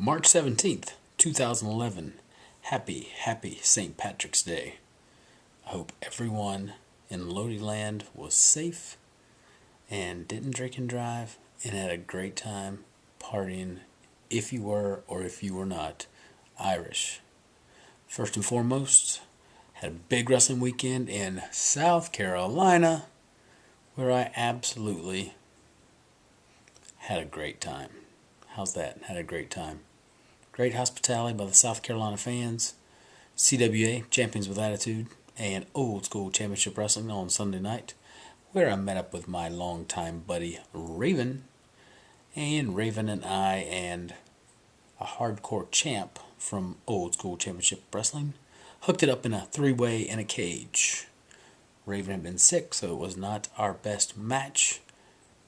March 17th, 2011. Happy St. Patrick's Day. I hope everyone in Lodi land was safe and didn't drink and drive and had a great time partying if you were or if you were not Irish. First and foremost, had a big wrestling weekend in South Carolina where I absolutely had a great time. How's that? Had a great time. Great hospitality by the South Carolina fans. CWA, Champions with Attitude, and Old School Championship Wrestling on Sunday night, where I met up with my longtime buddy Raven. And Raven and I and a hardcore champ from Old School Championship Wrestling hooked it up in a three-way in a cage. Raven had been sick, so it was not our best match,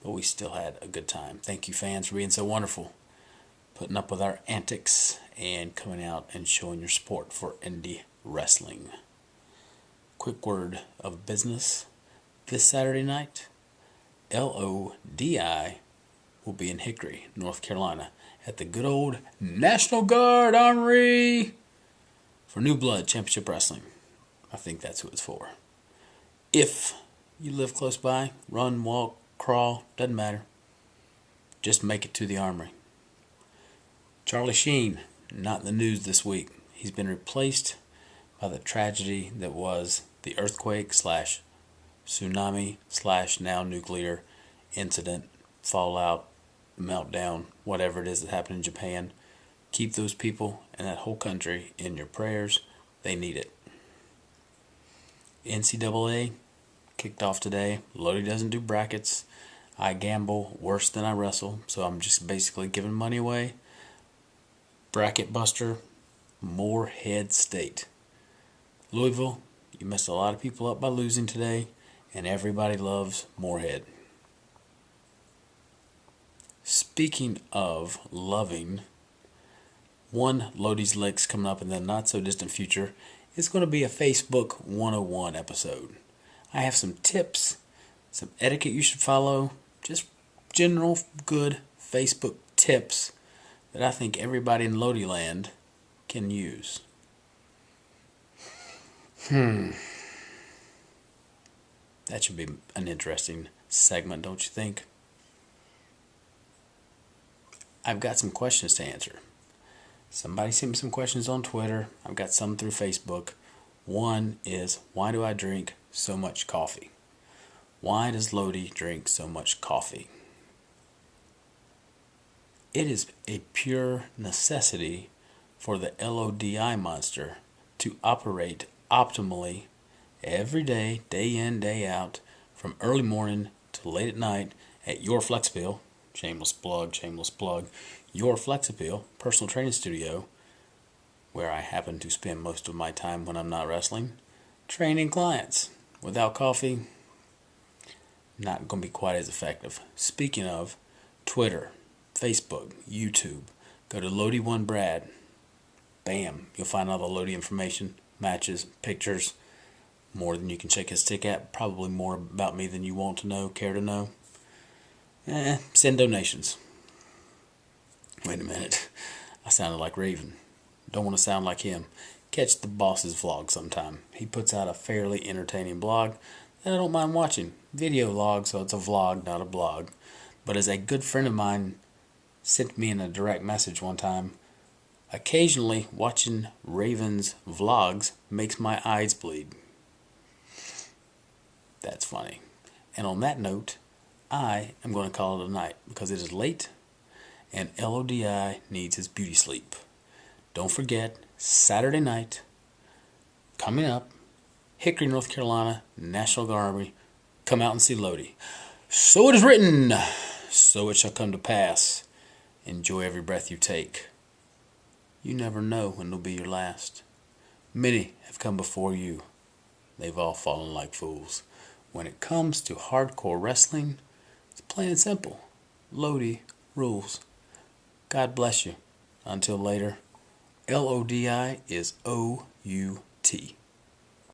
but we still had a good time. Thank you, fans, for being so wonderful, putting up with our antics and coming out and showing your support for indie wrestling. Quick word of business. This Saturday night, Lodi will be in Hickory, North Carolina, at the good old National Guard Armory for New Blood Championship Wrestling. I think that's who it's for. If you live close by, run, walk, crawl, doesn't matter. Just make it to the Armory. Charlie Sheen, not in the news this week. He's been replaced by the tragedy that was the earthquake / tsunami / now nuclear incident, fallout, meltdown, whatever it is that happened in Japan. Keep those people and that whole country in your prayers. They need it. NCAA kicked off today. Lodi doesn't do brackets. I gamble worse than I wrestle, so I'm just basically giving money away. Bracket buster, Morehead State. Louisville, you messed a lot of people up by losing today, and everybody loves Morehead. Speaking of loving, one Lodi'S Licks coming up in the not so distant future is going to be a Facebook 101 episode. I have some tips, some etiquette you should follow, just general good Facebook tips that I think everybody in Lodi land can use. That should be an interesting segment, don't you think? I've got some questions to answer. Somebody sent me some questions on Twitter. I've got some through Facebook. One is, why do I drink so much coffee? Why does Lodi drink so much coffee? It is a pure necessity for the Lodi monster to operate optimally every day, day in, day out, from early morning to late at night at your Flexappeal, shameless plug, your Flexappeal personal training studio, where I happen to spend most of my time when I'm not wrestling, training clients. Without coffee, not going to be quite as effective. Speaking of, Twitter, Facebook, YouTube, go to Lodi1Brad. Bam, you'll find all the Lodi information, matches, pictures, more than you can shake a stick at, probably more about me than you want to know, care to know. Send donations. Wait a minute, I sounded like Raven. Don't want to sound like him. Catch the boss's vlog sometime. He puts out a fairly entertaining blog that I don't mind watching. Video log, so it's a vlog, not a blog. But as a good friend of mine sent me in a direct message one time, occasionally watching Raven's vlogs makes my eyes bleed. That's funny. And on that note, I am going to call it a night because it is late and Lodi needs his beauty sleep. Don't forget, Saturday night, coming up, Hickory, North Carolina, National Guard Armory. Come out and see Lodi. So it is written, so it shall come to pass. Enjoy every breath you take. You never know when it'll be your last. Many have come before you. They've all fallen like fools. When it comes to hardcore wrestling, it's plain and simple. Lodi rules. God bless you. Until later, Lodi is OUT.